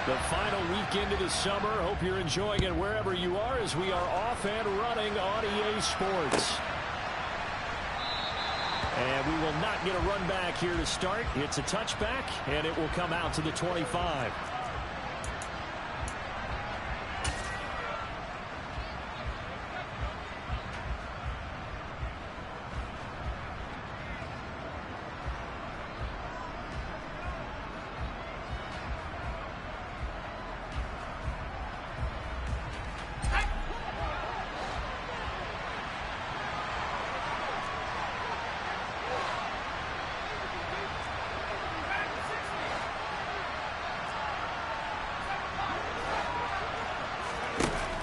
The final week into the summer. Hope you're enjoying it wherever you are as we are off and running on EA Sports. And we will not get a run back here to start. It's a touchback, and it will come out to the 25.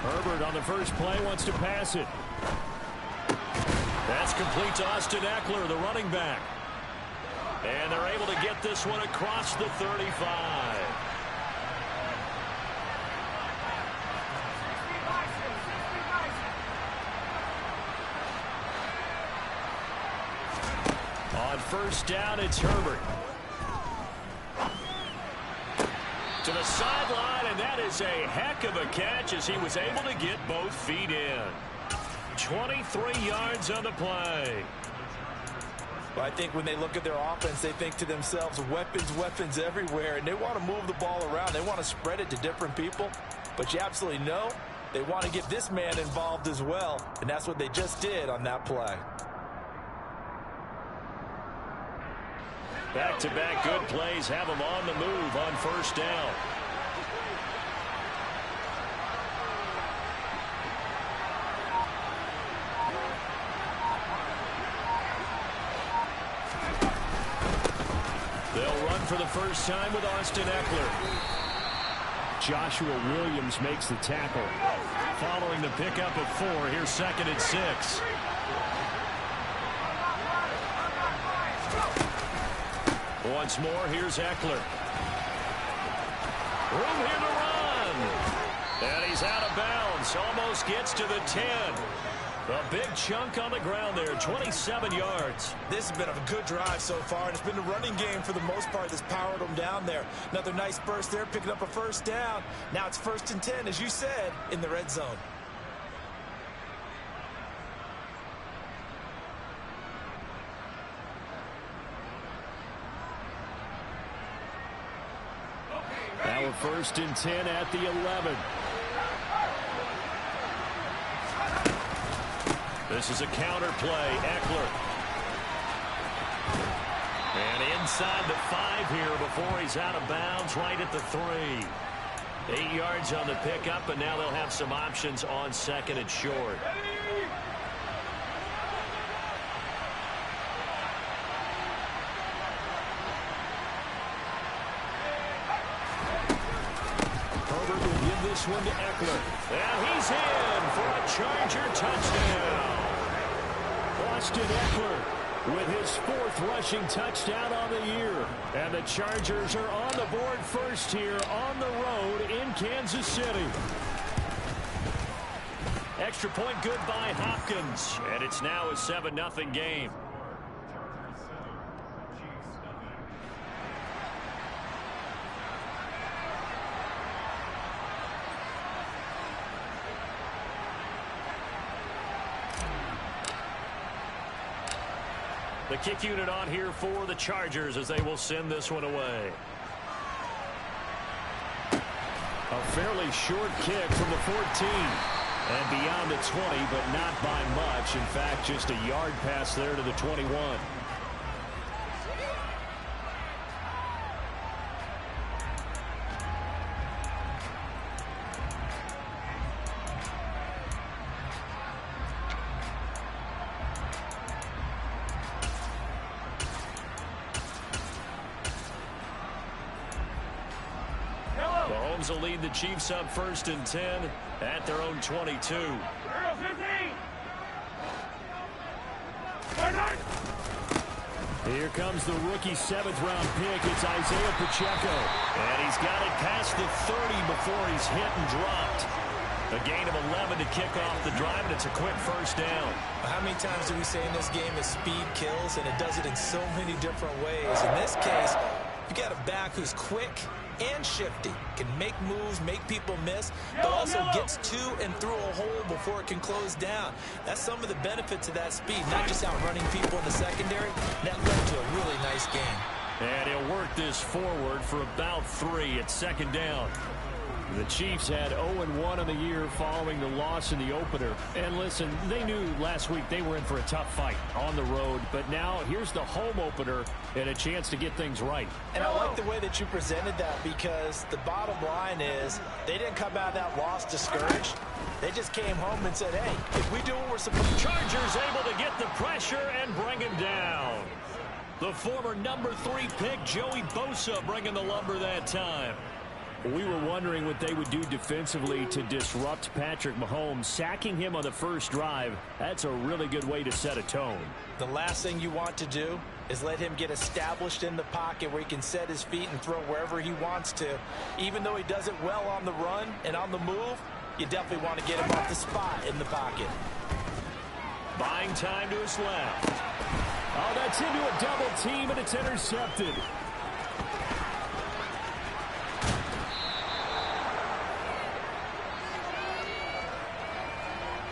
Herbert on the first play wants to pass it. That's complete to Austin Ekeler, the running back. And they're able to get this one across the 35. On first down, it's Herbert. To the sideline, and that is a heck of a catch as he was able to get both feet in. 23 yards on the play. But I think when they look at their offense, they think to themselves, weapons, weapons everywhere, and they want to move the ball around. They want to spread it to different people. But you absolutely know they want to get this man involved as well, and that's what they just did on that play. Back-to-back good plays have them on the move on first down. They'll run for the first time with Austin Ekeler. Joshua Williams makes the tackle. Following the pickup of 4, here's 2nd and 6. Once more, here's Ekeler. Room here to run. And he's out of bounds. Almost gets to the 10. A big chunk on the ground there, 27 yards. This has been a good drive so far, and it's been a running game for the most part that's powered them down there. Another nice burst there, picking up a first down. Now it's 1st and 10, as you said, in the red zone. Now a 1st and 10 at the 11. This is a counter play. Ekeler. And inside the 5 here before he's out of bounds, right at the 3. 8 yards on the pickup, and now they'll have some options on 2nd and short. This one to Ekeler. And he's in for a Charger touchdown. Austin Ekeler with his 4th rushing touchdown on the year. And the Chargers are on the board first here on the road in Kansas City. Extra point good by Hopkins. And it's now a 7-0 game. The kick unit on here for the Chargers as they will send this one away. A fairly short kick from the 14 and beyond the 20, but not by much. In fact, just a yard pass there to the 21. Mahomes will lead the Chiefs up 1st and 10 at their own 22. Here comes the rookie 7th-round pick. It's Isaiah Pacheco. And he's got it past the 30 before he's hit and dropped. A gain of 11 to kick off the drive, and it's a quick first down. How many times do we say in this game that speed kills, and it does it in so many different ways? In this case, you got a back who's quick, and shifty. Can make moves, make people miss, but also gets to and through a hole before it can close down. That's some of the benefits of that speed, not just outrunning people in the secondary. That led to a really nice game. And he'll work this forward for about 3 at second down. The Chiefs had 0-1 in the year following the loss in the opener. And listen, they knew last week they were in for a tough fight on the road. But now here's the home opener and a chance to get things right. And I like the way that you presented that, because the bottom line is they didn't come out of that loss discouraged. They just came home and said, hey, if we do what we're supposed to. Chargers able to get the pressure and bring him down. The former number 3 pick, Joey Bosa, bringing the lumber that time. We were wondering what they would do defensively to disrupt Patrick Mahomes. Sacking him on the first drive, that's a really good way to set a tone. The last thing you want to do is let him get established in the pocket where he can set his feet and throw wherever he wants to. Even though he does it well on the run and on the move, you definitely want to get him off the spot in the pocket. Buying time to his left. Oh, that's into a double team, and it's intercepted.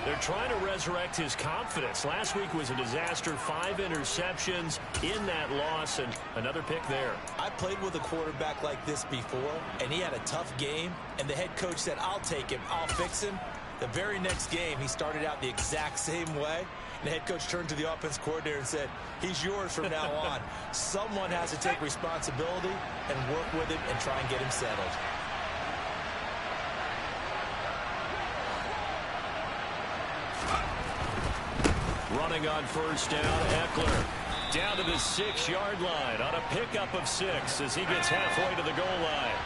They're trying to resurrect his confidence. Last week was a disaster. 5 interceptions in that loss, and another pick there. I played with a quarterback like this before, and he had a tough game, and the head coach said, I'll take him, I'll fix him. The very next game, he started out the exact same way. And the head coach turned to the offense coordinator and said, he's yours from now on. Someone has to take responsibility and work with him and try and get him settled. Running on first down, Eckler down to the 6-yard line on a pickup of 6 as he gets halfway to the goal line.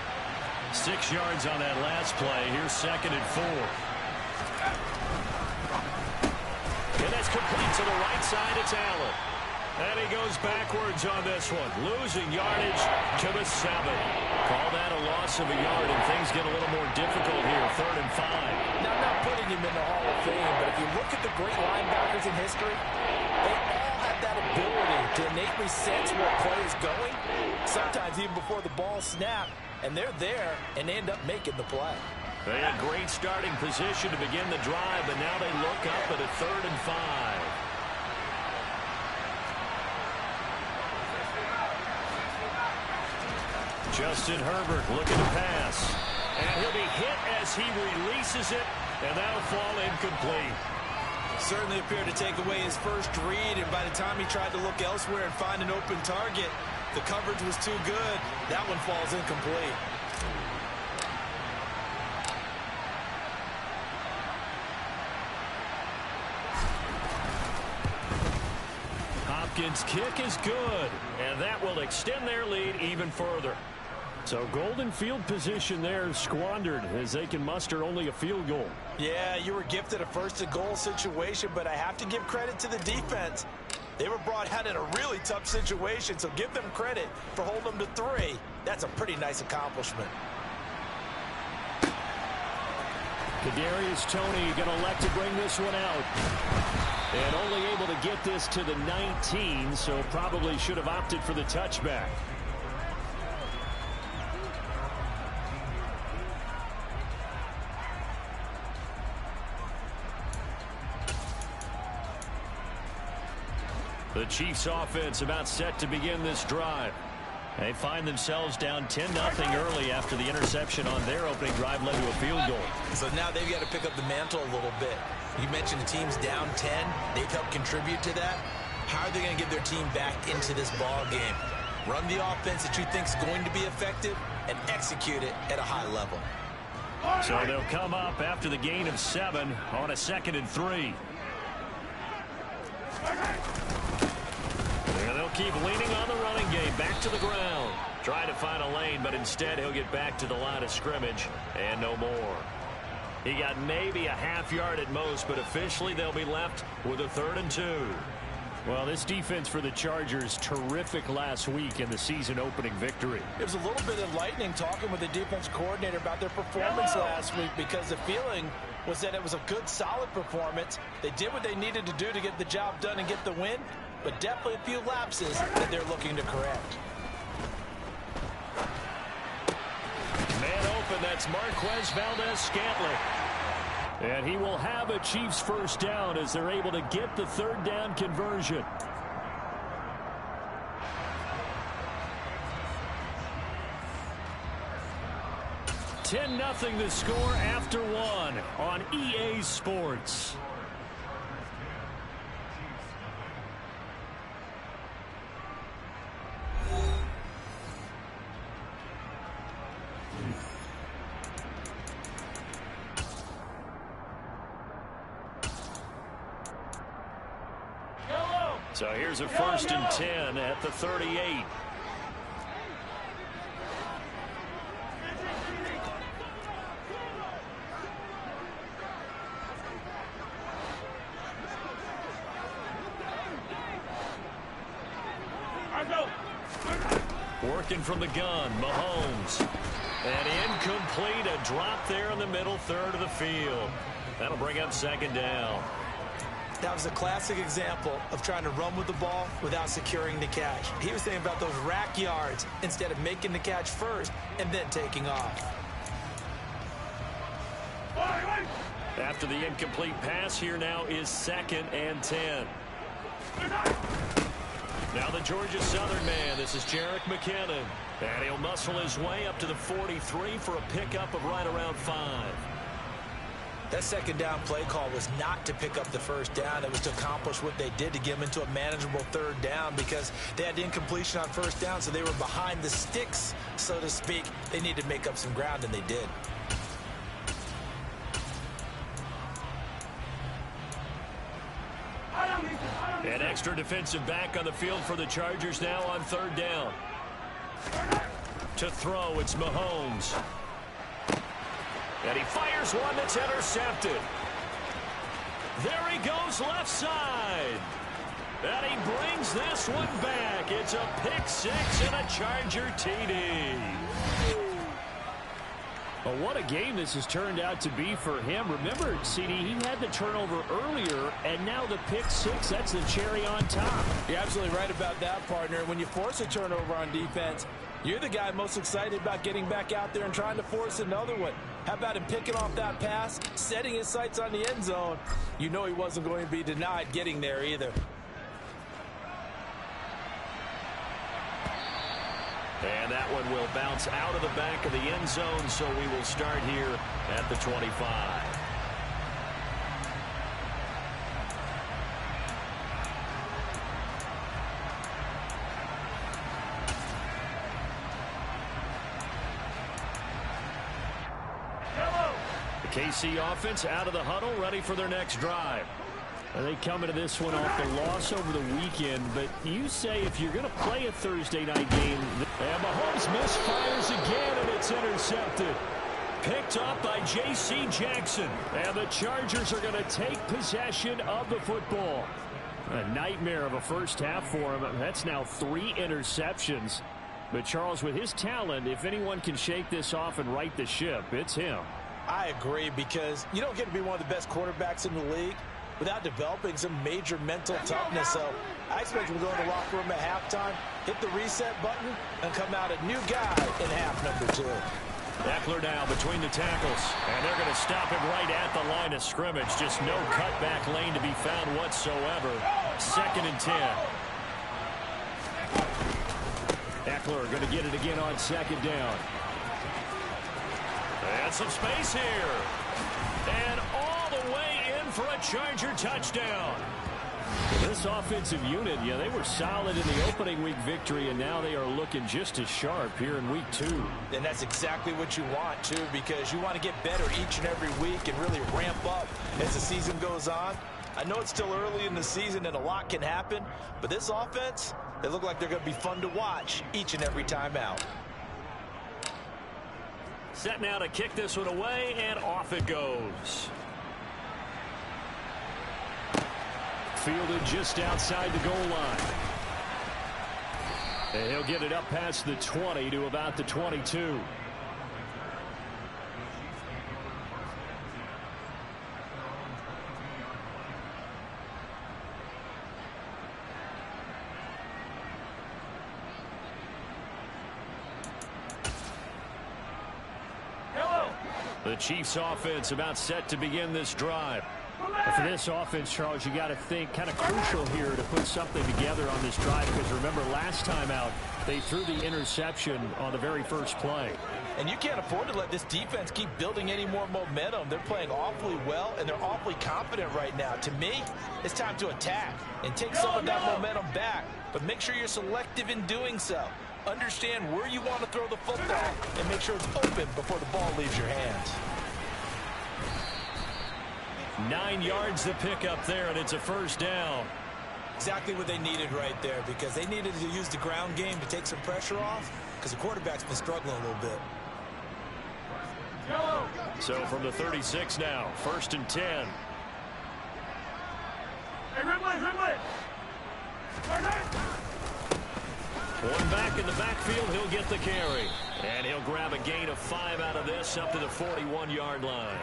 6 yards on that last play. Here's 2nd and 4. And that's complete to the right side. It's Allen. And he goes backwards on this one. Losing yardage to the 7. Call that a loss of a yard, and things get a little more difficult here. 3rd and 5. Now, I'm not putting him in the Hall of Fame, but if you look at the great linebackers in history, they all have that ability to innately sense where play is going, sometimes even before the ball snapped, and they're there, and they end up making the play. They had great starting position to begin the drive, but now they look up at a 3rd and 5. Justin Herbert looking to pass. And he'll be hit as he releases it, and that'll fall incomplete. Certainly appeared to take away his first read, and by the time he tried to look elsewhere and find an open target, the coverage was too good. That one falls incomplete. Hopkins' kick is good, and that will extend their lead even further. So golden field position there squandered as they can muster only a field goal. Yeah, you were gifted a first-and-goal situation, but I have to give credit to the defense. They were brought out in a really tough situation, so give them credit for holding them to 3. That's a pretty nice accomplishment. Kadarius Toney going to elect to bring this one out. And only able to get this to the 19, so probably should have opted for the touchback. The Chiefs offense about set to begin this drive. They find themselves down 10-0 early after the interception on their opening drive led to a field goal. So now they've got to pick up the mantle a little bit. You mentioned the team's down 10. They've helped contribute to that. How are they going to get their team back into this ball game? Run the offense that you think is going to be effective and execute it at a high level. So they'll come up after the gain of 7 on a 2nd and 3. And they'll keep leaning on the running game. Back to the ground. Trying to find a lane, but instead he'll get back to the line of scrimmage and no more. He got maybe a half yard at most, but officially they'll be left with a 3rd and 2. Well, this defense for the Chargers, terrific last week in the season opening victory. It was a little bit enlightening talking with the defense coordinator about their performance last week, because the feeling was that it was a good, solid performance. They did what they needed to do to get the job done and get the win, but definitely a few lapses that they're looking to correct. and that's Marquez Valdes-Scantling. And he will have a Chiefs first down as they're able to get the third down conversion. $10-0 the score after one on EA Sports. So here's a 1st and 10 at the 38. Working from the gun, Mahomes. And incomplete, a drop there in the middle third of the field. That'll bring up 2nd down. That was a classic example of trying to run with the ball without securing the catch. He was thinking about those rack yards instead of making the catch first and then taking off. After the incomplete pass, here now is 2nd and 10. Now the Georgia Southern man. This is Jerick McKinnon. And he'll muscle his way up to the 43 for a pickup of right around 5. That 2nd down play call was not to pick up the 1st down. It was to accomplish what they did to get them into a manageable 3rd down because they had incompletion on 1st down, so they were behind the sticks, so to speak. They needed to make up some ground, and they did. An extra defensive back on the field for the Chargers now on 3rd down. To throw, it's Mahomes. And he fires one that's intercepted. There he goes left side. And he brings this one back. It's a pick 6 and a Charger TD. Well, what a game this has turned out to be for him. Remember, CD, he had the turnover earlier, and now the pick 6, that's the cherry on top. You're absolutely right about that, partner. When you force a turnover on defense, you're the guy most excited about getting back out there and trying to force another one. How about him picking off that pass, setting his sights on the end zone? You know he wasn't going to be denied getting there either. And that one will bounce out of the back of the end zone, so we will start here at the 25. The KC offense out of the huddle, ready for their next drive. They come into this one off the loss over the weekend, but you say if you're going to play a Thursday night game, and Mahomes misfires again, and it's intercepted. Picked up by J.C. Jackson, and the Chargers are going to take possession of the football. A nightmare of a first half for him. That's now 3 interceptions. But Charles, with his talent, if anyone can shake this off and right the ship, it's him. I agree, because you don't get to be one of the best quarterbacks in the league without developing some major mental toughness. So I expect him to go in the locker room at halftime, hit the reset button, and come out a new guy in half number 2. Ekeler now between the tackles, and they're going to stop him right at the line of scrimmage. Just no cutback lane to be found whatsoever. 2nd and 10. Ekeler going to get it again on 2nd down. And some space here. And all the way in for a Charger touchdown. This offensive unit, yeah, they were solid in the opening week victory, and now they are looking just as sharp here in week 2. And that's exactly what you want, too, because you want to get better each and every week and really ramp up as the season goes on. I know it's still early in the season and a lot can happen, but this offense, they look like they're going to be fun to watch each and every time out. Set now to kick this one away, and off it goes. Fielded just outside the goal line. And he'll get it up past the 20 to about the 22. The Chiefs offense about set to begin this drive. For this offense, Charles, you got to think kind of crucial here to put something together on this drive, because remember last time out they threw the interception on the very first play. And you can't afford to let this defense keep building any more momentum. They're playing awfully well, and they're awfully confident right now. To me, it's time to attack and take some of that momentum back, but make sure you're selective in doing so. Understand where you want to throw the football and make sure it's open before the ball leaves your hands. 9 yards to pick up there, and it's a first down. Exactly what they needed right there, because they needed to use the ground game to take some pressure off, because the quarterback's been struggling a little bit. So from the 36 now, 1st and 10. One back in the backfield, he'll get the carry. And he'll grab a gain of 5 out of this up to the 41-yard line.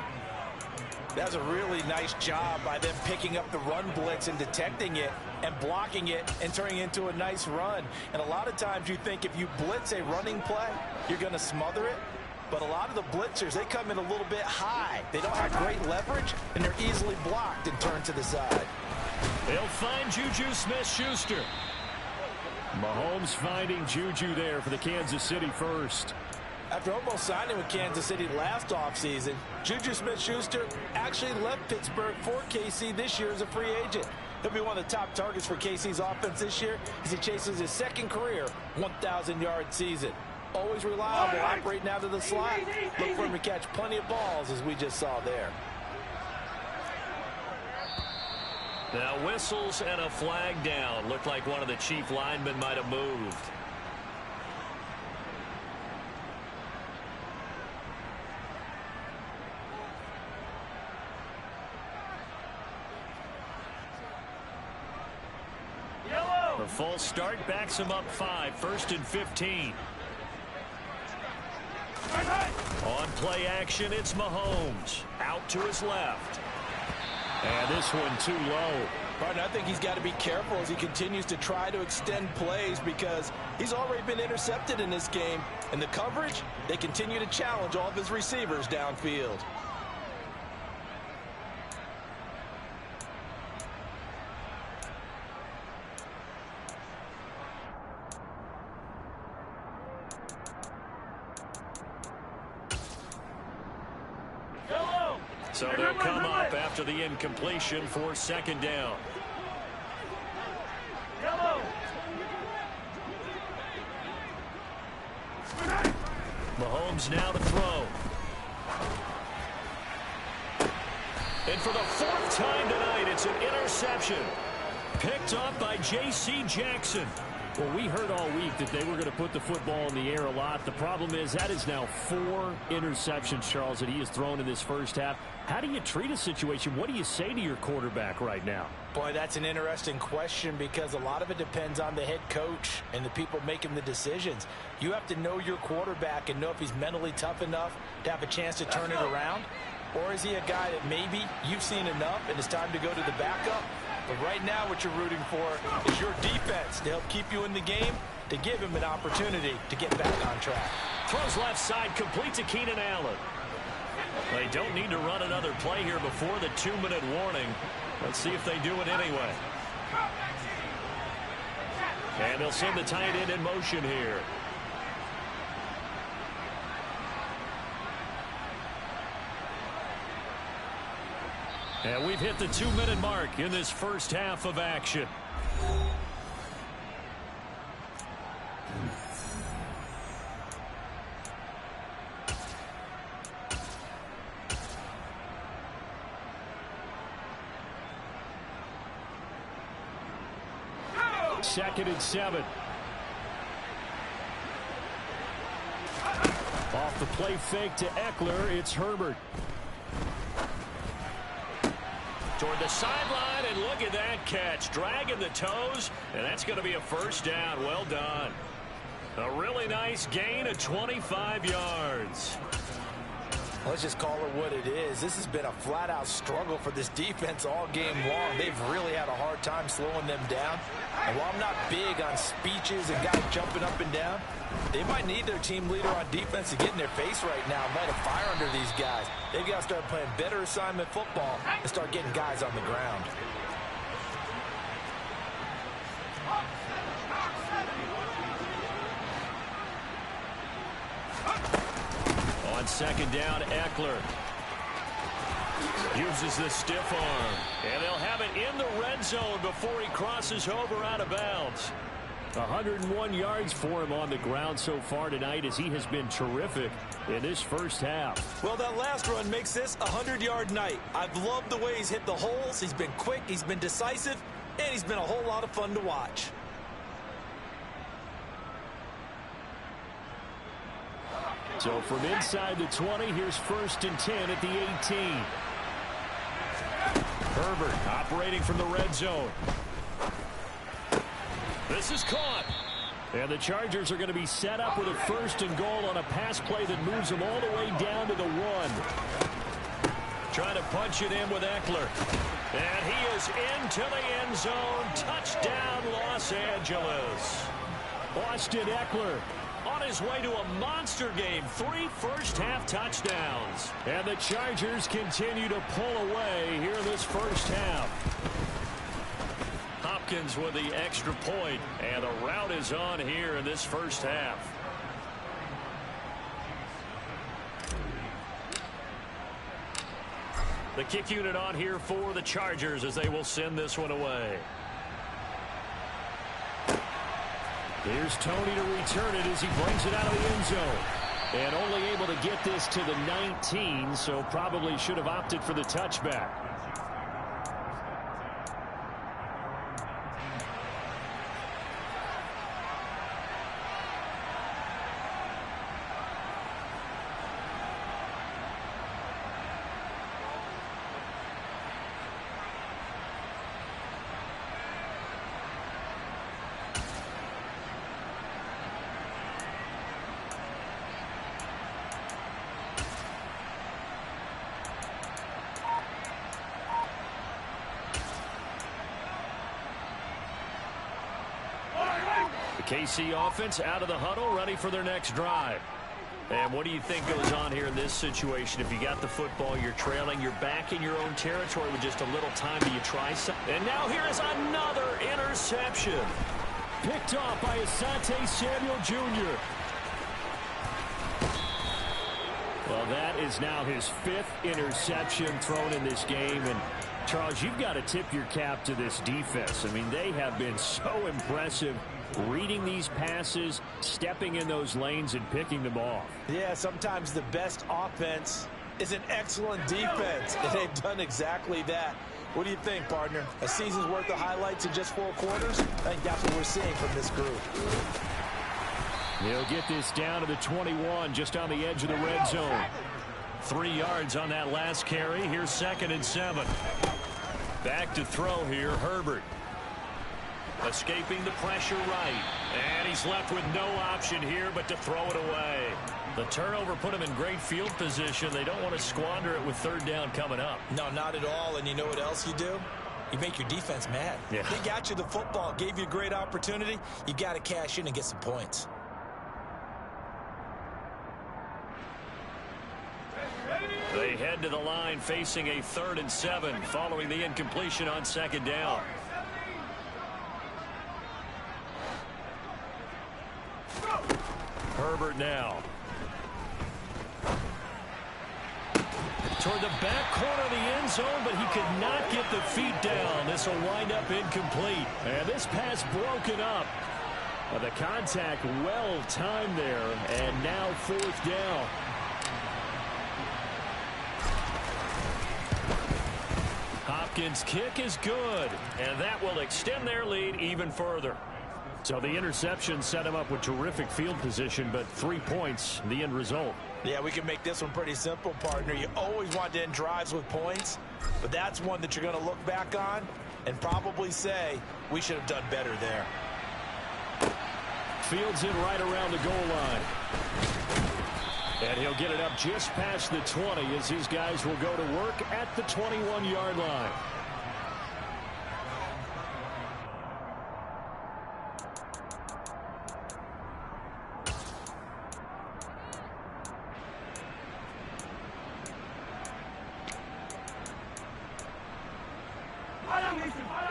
That's a really nice job by them picking up the run blitz and detecting it and blocking it and turning it into a nice run. And a lot of times you think if you blitz a running play, you're going to smother it. But a lot of the blitzers, they come in a little bit high. They don't have great leverage, and they're easily blocked and turned to the side. They'll find Juju Smith-Schuster. Mahomes finding Juju there for the Kansas City first. After almost signing with Kansas City last offseason, Juju Smith-Schuster actually left Pittsburgh for KC this year as a free agent. He'll be one of the top targets for KC's offense this year as he chases his second career 1,000-yard season. Always reliable, operating out of the slot. Look for him to catch plenty of balls, as we just saw there. Now whistles and a flag down. Looked like one of the Chief linemen might have moved. The false start backs him up 5, 1st and 15. On play action, it's Mahomes. Out to his left. And this one too low. Right, I think he's got to be careful as he continues to try to extend plays, because he's already been intercepted in this game. And the coverage, they continue to challenge all of his receivers downfield. So they'll come up after the incompletion for 2nd down. Mahomes now to throw. And for the 4th time tonight, it's an interception. Picked up by J.C. Jackson. Well, we heard all week that they were going to put the football in the air a lot. The problem is that is now 4 interceptions, Charles, that he has thrown in this first half. How do you treat a situation? What do you say to your quarterback right now? Boy, that's an interesting question, because a lot of it depends on the head coach and the people making the decisions. You have to know your quarterback and know if he's mentally tough enough to have a chance to turn it around. Or is he a guy that maybe you've seen enough and it's time to go to the backup? But right now what you're rooting for is your defense to help keep you in the game, to give him an opportunity to get back on track. Throws left side, complete to Keenan Allen. They don't need to run another play here before the 2-minute warning. Let's see if they do it anyway. And they'll send the tight end in motion here. And we've hit the 2-minute mark in this first half of action. Second and 7. Off the play fake to Eckler, it's Herbert. Toward the sideline, and look at that catch. Dragging the toes, and that's going to be a first down. Well done. A really nice gain of 25 yards. Let's just call it what it is. This has been a flat-out struggle for this defense all game long. They've really had a hard time slowing them down. And while I'm not big on speeches and guys jumping up and down, they might need their team leader on defense to get in their face right now and light a fire under these guys. They've got to start playing better assignment football and start getting guys on the ground. On second down, Eckler uses the stiff arm. And they'll have it in the red zone before he crosses over out of bounds. 101 yards for him on the ground so far tonight as he has been terrific in this first half. Well, that last run makes this a 100-yard night. I've loved the way he's hit the holes. He's been quick, he's been decisive, and he's been a whole lot of fun to watch. So from inside the 20, here's 1st and 10 at the 18. Herbert operating from the red zone. This is caught. And the Chargers are going to be set up with a 1st and goal on a pass play that moves them all the way down to the 1. Trying to punch it in with Eckler. And he is into the end zone. Touchdown, Los Angeles. Austin Eckler on his way to a monster game. 3 first-half touchdowns. And the Chargers continue to pull away here in this first half. Hopkins with the extra point. And the route is on here in this first half. The kick unit on here for the Chargers as they will send this one away. Here's Tony to return it as he brings it out of the end zone. And only able to get this to the 19, so probably should have opted for the touchback. KC offense out of the huddle, ready for their next drive. And what do you think goes on here in this situation? If you got the football, you're trailing, you're back in your own territory with just a little time. Do you try something? And now here is another interception. Picked off by Asante Samuel Jr. Well, that is now his 5th interception thrown in this game. And Charles, you've got to tip your cap to this defense. I mean, they have been so impressive reading these passes, stepping in those lanes, and picking them off. Yeah, sometimes the best offense is an excellent defense, and they've done exactly that. What do you think, partner? A season's worth of highlights in just 4 quarters? I think that's what we're seeing from this group. They'll get this down to the 21, just on the edge of the red zone. 3 yards on that last carry. Here's 2nd and 7. Back to throw here, Herbert. Escaping the pressure right. And he's left with no option here but to throw it away. The turnover put him in great field position. They don't want to squander it with 3rd down coming up. No, not at all. And you know what else you do? You make your defense mad. Yeah. They got you the football, gave you a great opportunity. You got to cash in and get some points. They head to the line facing a 3rd and 7 following the incompletion on 2nd down. Herbert now. Toward the back corner of the end zone, but he could not get the feet down. This will wind up incomplete. And this pass broken up. The contact well timed there, and now 4th down. Hopkins' kick is good, and that will extend their lead even further. So the interception set him up with terrific field position, but 3 points, the end result. Yeah, we can make this one pretty simple, partner. You always want to end drives with points, but that's one that you're going to look back on and probably say, we should have done better there. Fields in right around the goal line. And he'll get it up just past the 20 as his guys will go to work at the 21-yard line.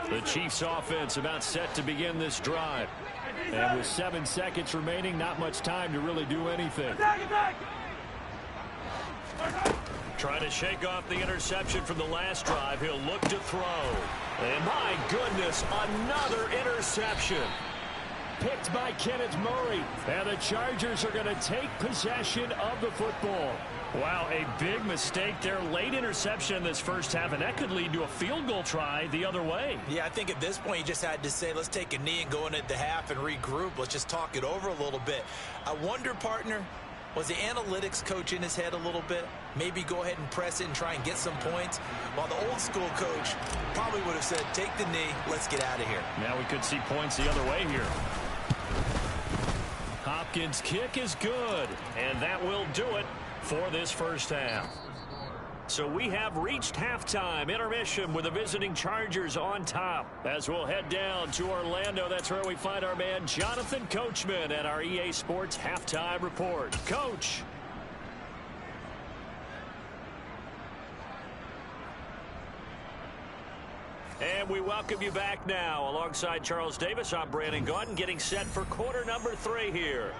The Chiefs offense about set to begin this drive. And with 7 seconds remaining, not much time to really do anything. Trying to shake off the interception from the last drive. He'll look to throw. And my goodness, another interception. Picked by Kenneth Murray. And the Chargers are going to take possession of the football. Wow, a big mistake there. Late interception in this first half, and that could lead to a field goal try the other way. Yeah, I think at this point you just had to say, let's take a knee and go into the half and regroup. Let's just talk it over a little bit. I wonder, partner, was the analytics coach in his head a little bit? Maybe go ahead and press it and try and get some points? While the old school coach probably would have said, take the knee, let's get out of here. Now we could see points the other way here. Hopkins' kick is good, and that will do it for this first half. So we have reached halftime intermission with the visiting Chargers on top. As we'll head down to Orlando, that's where we find our man Jonathan Coachman at our EA Sports Halftime Report. Coach. And we welcome you back now. Alongside Charles Davis, I'm Brandon Gaudin, getting set for quarter number 3 here.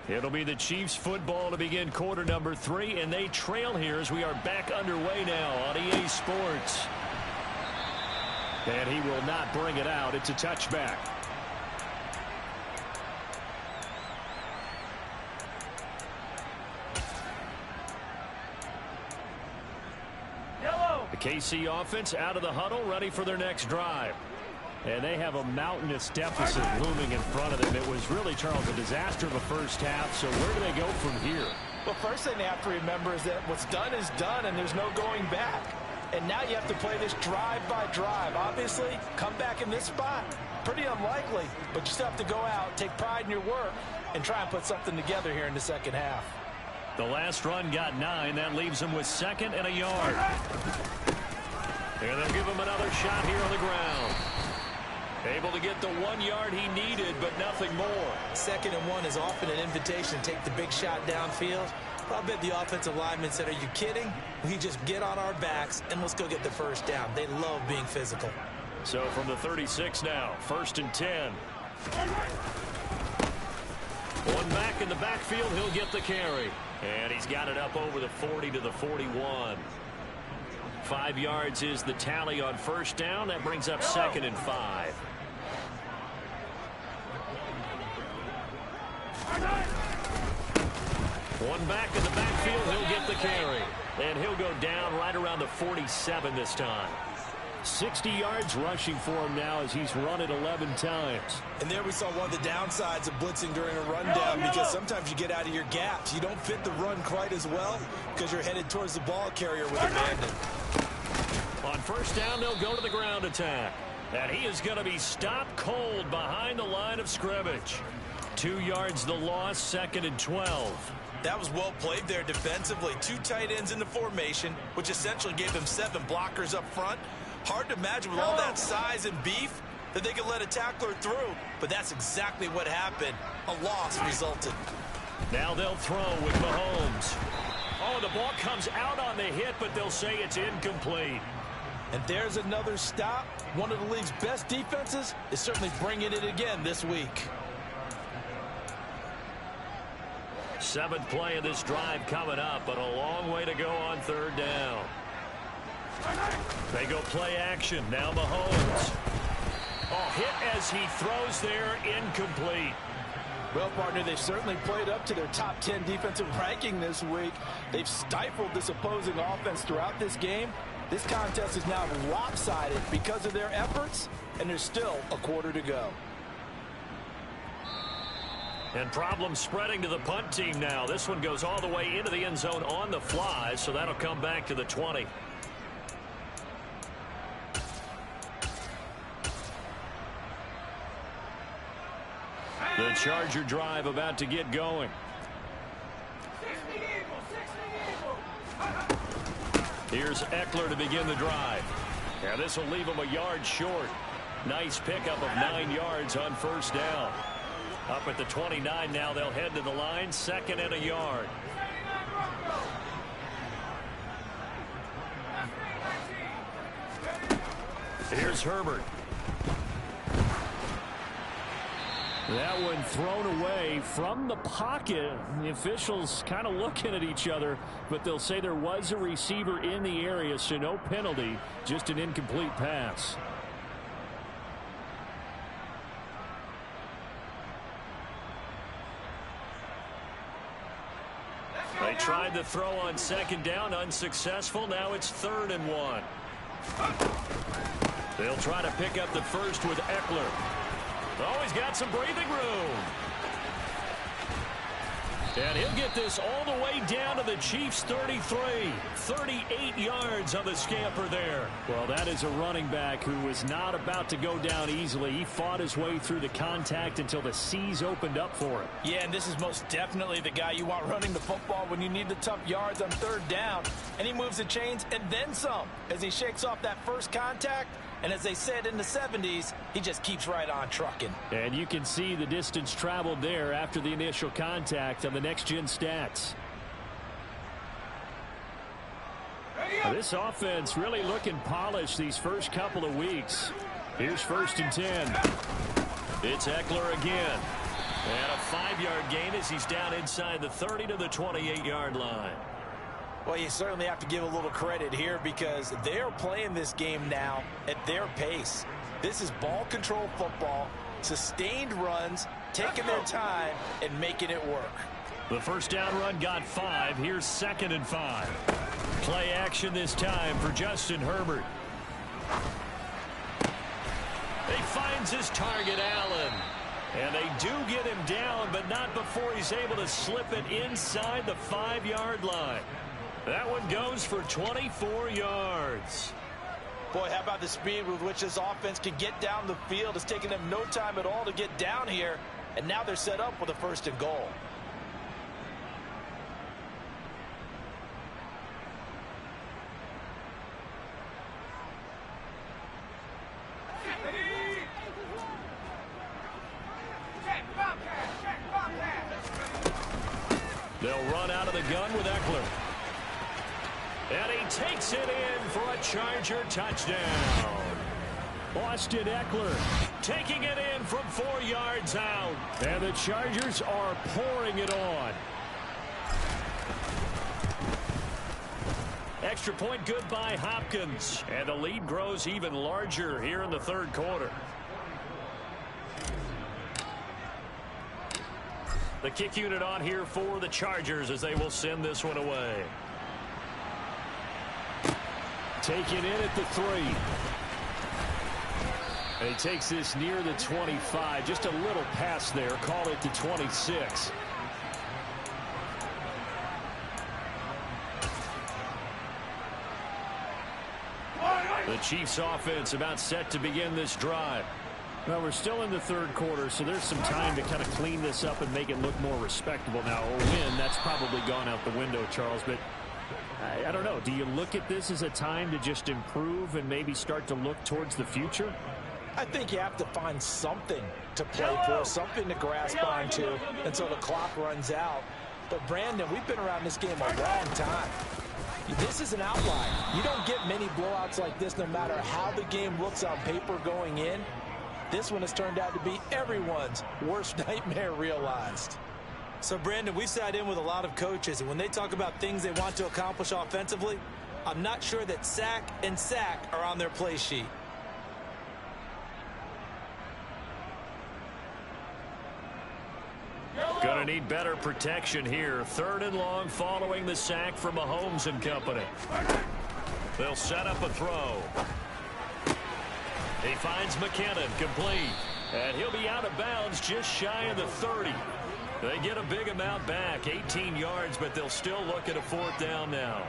It'll be the Chiefs football to begin quarter number 3, and they trail here as we are back underway now on EA Sports. And he will not bring it out. It's a touchback. The KC offense out of the huddle, ready for their next drive. And they have a mountainous deficit looming in front of them. It was really, Charles, a disaster of a first half. So where do they go from here? Well, first thing they have to remember is that what's done is done, and there's no going back. And now you have to play this drive by drive. Obviously, come back in this spot, pretty unlikely. But you still have to go out, take pride in your work, and try and put something together here in the second half. The last run got 9. That leaves them with 2nd and a yard. And they'll give him another shot here on the ground. Able to get the 1 yard he needed, but nothing more. 2nd and 1 is often an invitation to take the big shot downfield. I bet the offensive lineman said, are you kidding? We just get on our backs and let's go get the first down. They love being physical. So from the 36 now, 1st and 10. One back in the backfield, he'll get the carry. And he's got it up over the 40 to the 41. 5 yards is the tally on first down. That brings up 2nd and 5. One back in the backfield, he'll get the carry. And he'll go down right around the 47 this time. 60 yards rushing for him now as he's run it 11 times. And there we saw one of the downsides of blitzing during a rundown, because sometimes you get out of your gaps. You don't fit the run quite as well because you're headed towards the ball carrier with abandon. On first down, they'll go to the ground attack. And he is going to be stopped cold behind the line of scrimmage. 2 yards the loss, 2nd and 12. That was well played there defensively. 2 tight ends in the formation, which essentially gave them 7 blockers up front. Hard to imagine with all that size and beef that they could let a tackler through, but that's exactly what happened. A loss resulted. Now they'll throw with Mahomes. Oh, the ball comes out on the hit, but they'll say it's incomplete. And there's another stop. One of the league's best defenses is certainly bringing it again this week. 7th play of this drive coming up, but a long way to go on 3rd down. They go play action. Now Mahomes. Oh, hit as he throws there, incomplete. Well, partner, they've certainly played up to their top 10 defensive ranking this week. They've stifled this opposing offense throughout this game. This contest is now lopsided because of their efforts, and there's still a quarter to go. And problems spreading to the punt team now. This one goes all the way into the end zone on the fly, so that'll come back to the 20. The Charger drive about to get going. Here's Eckler to begin the drive. Now this will leave him a yard short. Nice pickup of 9 yards on first down. Up at the 29 now, they'll head to the line, 2nd and a yard. Here's Herbert. That one thrown away from the pocket. The officials kind of looking at each other, but they'll say there was a receiver in the area, so no penalty, just an incomplete pass. They tried to throw on 2nd down, unsuccessful. Now it's 3rd and 1. They'll try to pick up the first with Eckler. Oh, he's got some breathing room. And he'll get this all the way down to the Chiefs' 33. 38 yards on the scamper there. Well, that is a running back who was not about to go down easily. He fought his way through the contact until the seas opened up for him. Yeah, and this is most definitely the guy you want running the football when you need the tough yards on 3rd down. And he moves the chains and then some as he shakes off that first contact. And as they said in the 70s, he just keeps right on trucking. And you can see the distance traveled there after the initial contact on the next-gen stats. This offense really looking polished these first couple of weeks. Here's 1st and 10. It's Eckler again. And a 5-yard gain as he's down inside the 30 to the 28-yard line. Well, you certainly have to give a little credit here because they're playing this game now at their pace. This is ball control football, sustained runs, taking their time, and making it work. The first down run got 5. Here's 2nd and 5. Play action this time for Justin Herbert. He finds his target, Allen. And they do get him down, but not before he's able to slip it inside the 5-yard line. That one goes for 24 yards. Boy, how about the speed with which this offense can get down the field? It's taken them no time at all to get down here, and now they're set up with a 1st and goal. They'll run out of the gun with Eckler. And he takes it in for a Charger touchdown. Austin Eckler taking it in from 4 yards out. And the Chargers are pouring it on. Extra point good by Hopkins. And the lead grows even larger here in the 3rd quarter. The kick unit on here for the Chargers as they will send this one away. Taken in at the 3. And he takes this near the 25. Just a little pass there. Call it the 26. The Chiefs offense about set to begin this drive. Well, we're still in the 3rd quarter, so there's some time to kind of clean this up and make it look more respectable. Now, a win, that's probably gone out the window, Charles, but I don't know. Do you look at this as a time to just improve and maybe start to look towards the future? I think you have to find something to play for, something to grasp onto until the clock runs out. But, Brandon, we've been around this game a long time. This is an outlier. You don't get many blowouts like this no matter how the game looks on paper going in. This one has turned out to be everyone's worst nightmare realized. So, Brandon, we've sat in with a lot of coaches, and when they talk about things they want to accomplish offensively, I'm not sure that sack and sack are on their play sheet. Going to need better protection here. 3rd and long following the sack from Mahomes and company. They'll set up a throw. He finds McKinnon complete. And he'll be out of bounds just shy of the 30. They get a big amount back, 18 yards, but they'll still look at a 4th down now.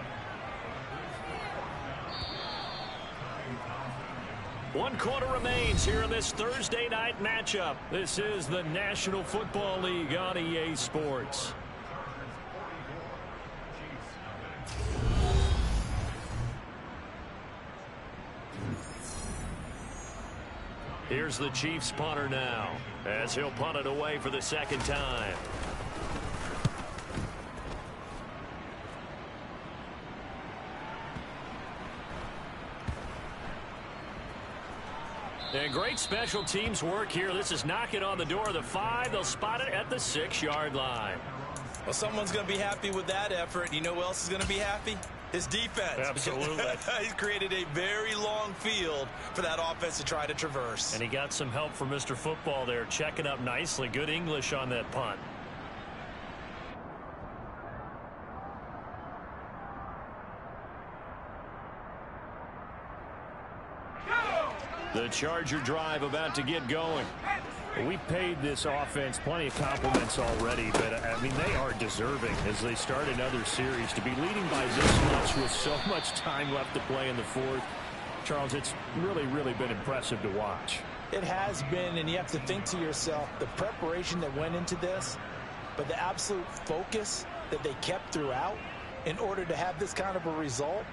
1 quarter remains here in this Thursday night matchup. This is the National Football League on EA Sports. Here's the Chiefs punter now, as he'll punt it away for the second time. And great special teams work here. This is knocking on the door of the 5. They'll spot it at the 6-yard line. Well, someone's going to be happy with that effort. You know who else is going to be happy? His defense. Absolutely. He's created a very long field for that offense to try to traverse. And he got some help from Mr. Football there, checking up nicely. Good English on that punt. The Charger drive about to get going. We paid this offense plenty of compliments already, but I mean, they are deserving as they start another series to be leading by this much with so much time left to play in the fourth. Charles, it's really been impressive to watch. It has been, and you have to think to yourself the preparation that went into this, but the absolute focus that they kept throughout in order to have this kind of a result.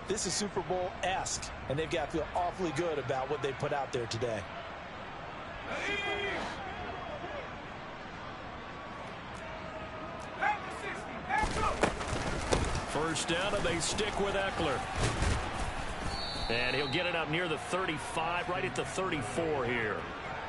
This is Super Bowl-esque, and they've got to feel awfully good about what they put out there today. First down, and they stick with Eckler. And he'll get it up near the 35, right at the 34 here.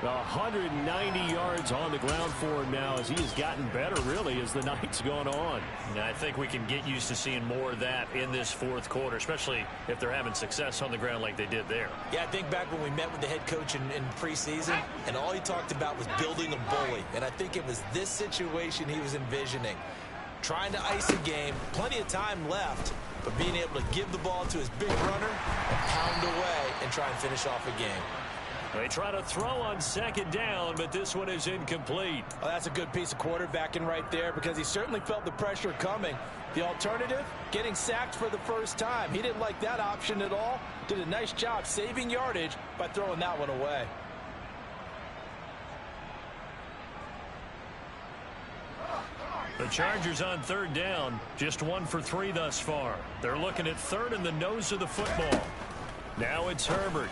190 yards on the ground for him now as he has gotten better, really, as the night's gone on. And I think we can get used to seeing more of that in this fourth quarter, especially if they're having success on the ground like they did there. Yeah, I think back when we met with the head coach in preseason, and all he talked about was building a bully. And I think it was this situation he was envisioning. Trying to ice a game, plenty of time left, but being able to give the ball to his big runner and pound away and try and finish off a game. They try to throw on second down, but this one is incomplete. Well, that's a good piece of quarterbacking right there because he certainly felt the pressure coming. The alternative, getting sacked for the first time. He didn't like that option at all. Did a nice job saving yardage by throwing that one away. The Chargers on third down, just 1 for 3 thus far. They're looking at third in the nose of the football. Now it's Herbert.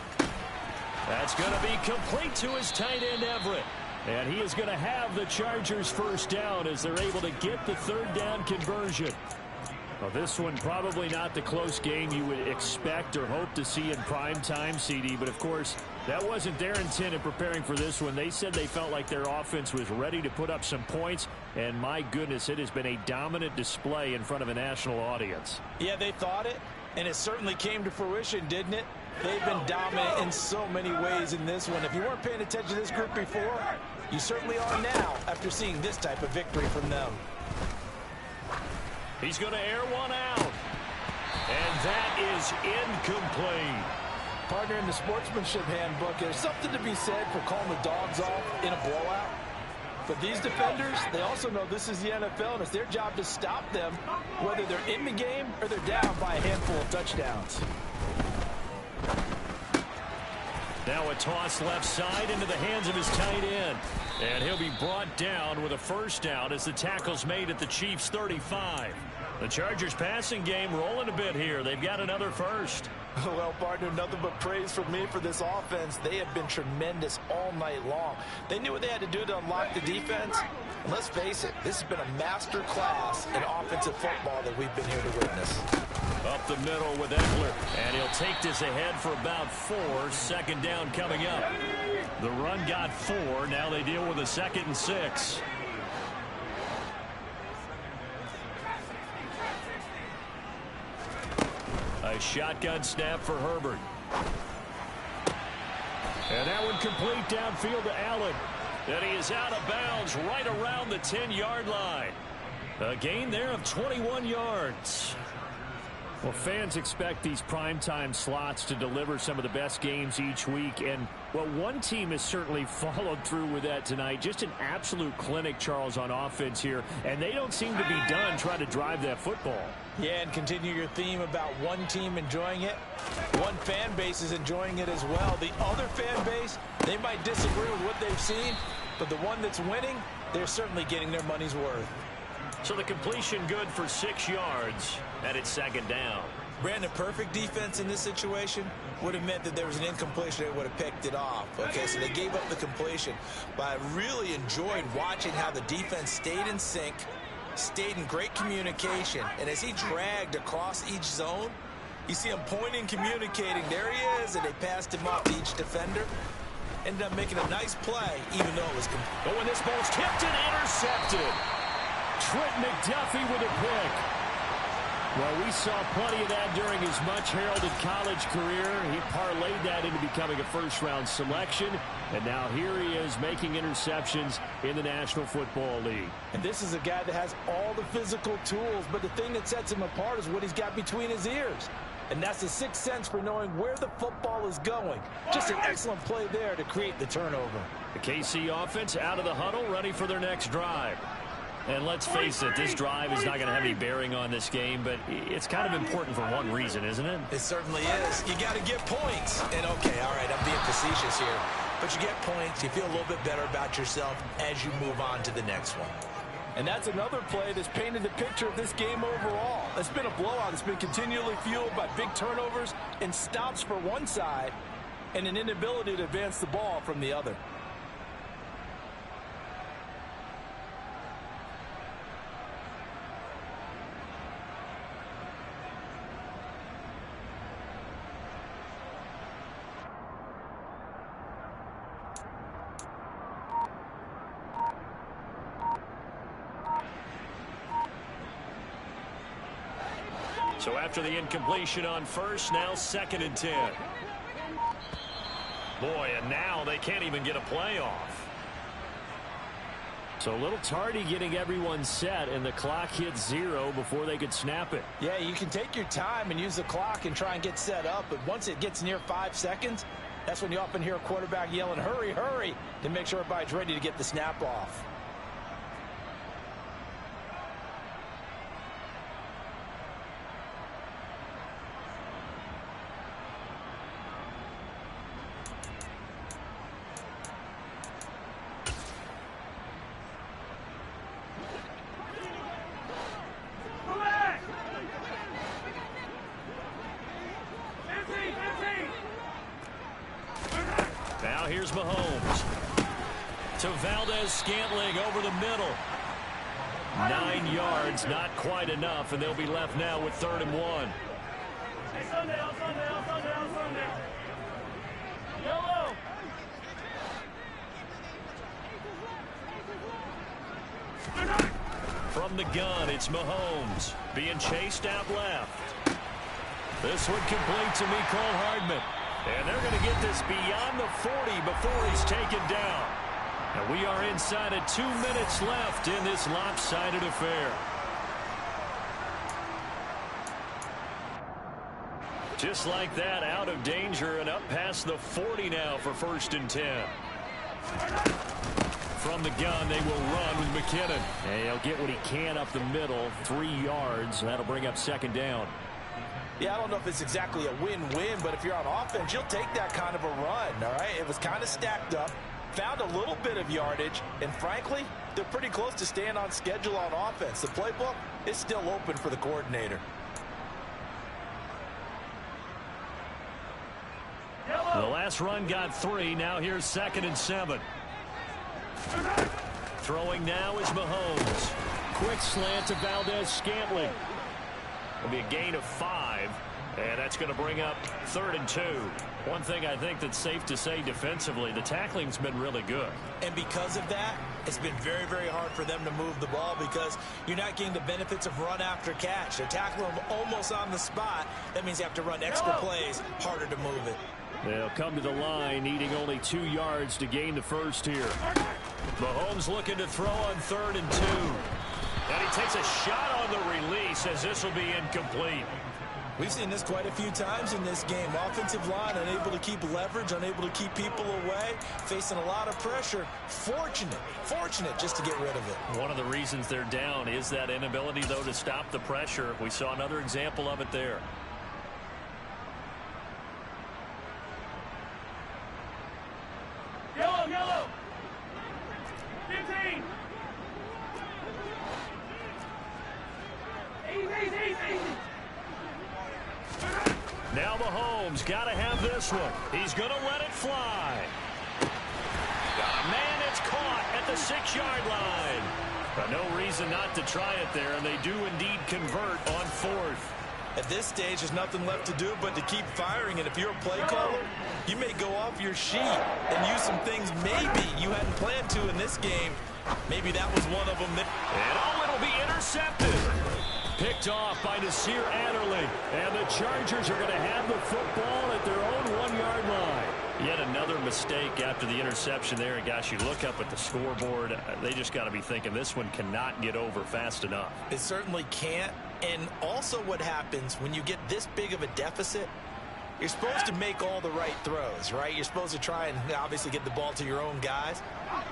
That's going to be complete to his tight end, Everett. And he is going to have the Chargers first down as they're able to get the third down conversion. Well, this one probably not the close game you would expect or hope to see in prime time, CD. But, of course, that wasn't their intent in preparing for this one. They said they felt like their offense was ready to put up some points. And, my goodness, it has been a dominant display in front of a national audience. Yeah, they thought it, and it certainly came to fruition, didn't it? They've been dominant in so many ways in this one. If you weren't paying attention to this group before, you certainly are now after seeing this type of victory from them. He's going to air one out. And that is incomplete. Partner, in the sportsmanship handbook, there's something to be said for calling the dogs off in a blowout. But these defenders, they also know this is the NFL, and it's their job to stop them, whether they're in the game or they're down by a handful of touchdowns. Now a toss left side into the hands of his tight end. And he'll be brought down with a first down as the tackle's made at the Chiefs' 35. The Chargers passing game rolling a bit here. They've got another first. Well, partner, nothing but praise from me for this offense. They have been tremendous all night long. They knew what they had to do to unlock the defense. And let's face it, this has been a master class in offensive football that we've been here to witness. Up the middle with Eckler. And he'll take this ahead for about 4. Second down coming up. The run got 4. Now they deal with a 2nd and 6. A shotgun snap for Herbert. And that one complete downfield to Allen. And he is out of bounds right around the 10-yard line. A gain there of 21 yards. Well, fans expect these primetime slots to deliver some of the best games each week. And, well, one team has certainly followed through with that tonight. Just an absolute clinic, Charles, on offense here. And they don't seem to be done trying to drive that football. Yeah, and continue your theme about one team enjoying it. One fan base is enjoying it as well. The other fan base, they might disagree with what they've seen, but the one that's winning, they're certainly getting their money's worth. So the completion good for 6 yards, and it's second down. Brandon, perfect defense in this situation would have meant that there was an incompletion. They would have picked it off. Okay, so they gave up the completion. But I really enjoyed watching how the defense stayed in sync, stayed in great communication. And as he dragged across each zone, you see him pointing, communicating. There he is, and they passed him off to each defender. Ended up making a nice play, even though it was complete. But when this ball's tipped and intercepted, Trent McDuffie with a pick. Well, we saw plenty of that during his much-heralded college career. He parlayed that into becoming a first-round selection, and now here he is making interceptions in the National Football League. And this is a guy that has all the physical tools, but the thing that sets him apart is what he's got between his ears. And that's the sixth sense for knowing where the football is going. Just an excellent play there to create the turnover. The KC offense out of the huddle, ready for their next drive. And let's face it, this drive is not going to have any bearing on this game, but it's kind of important for one reason, isn't it? It certainly is. You got to get points. And, okay, all right, I'm being facetious here. But you get points, you feel a little bit better about yourself as you move on to the next one. And that's another play that's painted the picture of this game overall. It's been a blowout. It's been continually fueled by big turnovers and stops for one side and an inability to advance the ball from the other. So after the incompletion on first, now 2nd and 10. Boy, and now they can't even get a play off. So a little tardy getting everyone set, and the clock hit 0 before they could snap it. Yeah, you can take your time and use the clock and try and get set up, but once it gets near 5 seconds, that's when you often hear a quarterback yelling, hurry, hurry, to make sure everybody's ready to get the snap off. Now here's Mahomes. To Valdez-Scantling over the middle. 9 yards, not quite enough, and they'll be left now with 3rd and 1. From the gun, it's Mahomes. Being chased out left. This one complete to Mecole Hardman. And they're going to get this beyond the 40 before he's taken down. And we are inside of 2 minutes left in this lopsided affair. Just like that, out of danger and up past the 40 now for 1st and 10. From the gun, they will run with McKinnon. And he'll get what he can up the middle, 3 yards. That'll bring up 2nd down. Yeah, I don't know if it's exactly a win-win, but if you're on offense, you'll take that kind of a run, all right? It was kind of stacked up, found a little bit of yardage, and frankly, they're pretty close to staying on schedule on offense. The playbook is still open for the coordinator. The last run got 3. Now here's 2nd and 7. Throwing now is Mahomes. Quick slant to Valdez-Scantling. It'll be a gain of 5, and that's going to bring up 3rd and 2. One thing I think that's safe to say defensively, the tackling's been really good. And because of that, it's been very, very hard for them to move the ball because you're not getting the benefits of run after catch. They're tackling them almost on the spot. That means you have to run extra plays, harder to move it. They'll come to the line, needing only 2 yards to gain the first here. Mahomes looking to throw on 3rd and 2. And he takes a shot on the release as this will be incomplete. We've seen this quite a few times in this game. Offensive line unable to keep leverage, unable to keep people away, facing a lot of pressure. Fortunate just to get rid of it. One of the reasons they're down is that inability, though, to stop the pressure. We saw another example of it there. Yellow. 15. Easy. Now Mahomes got to have this one. He's going to let it fly. Man, it's caught at the 6-yard line. But no reason not to try it there, and they do indeed convert on 4th. At this stage, there's nothing left to do but to keep firing. And if you're a play caller, you may go off your sheet and use some things maybe you hadn't planned to in this game. Maybe that was one of them. And it'll be intercepted. Picked off by Nasir Adderley. And the Chargers are going to have the football at their own 1-yard line. Yet another mistake after the interception there. And gosh, you look up at the scoreboard, they just got to be thinking this one cannot get over fast enough. It certainly can't. And also what happens when you get this big of a deficit, you're supposed to make all the right throws, right? You're supposed to try and obviously get the ball to your own guys.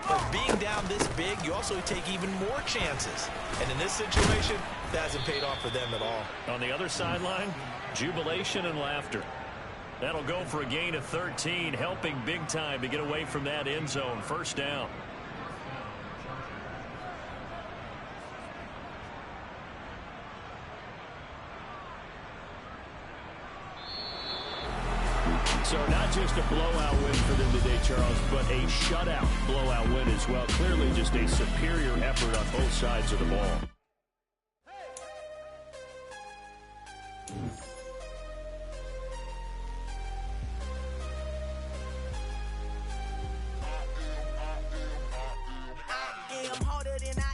But being down this big, you also take even more chances. And in this situation, that hasn't paid off for them at all. On the other sideline, jubilation and laughter. That'll go for a gain of 13, helping big time to get away from that end zone. First down. So not just a blowout win for them today, Charles, but a shutout blowout win as well. Clearly just a superior effort on both sides of the ball.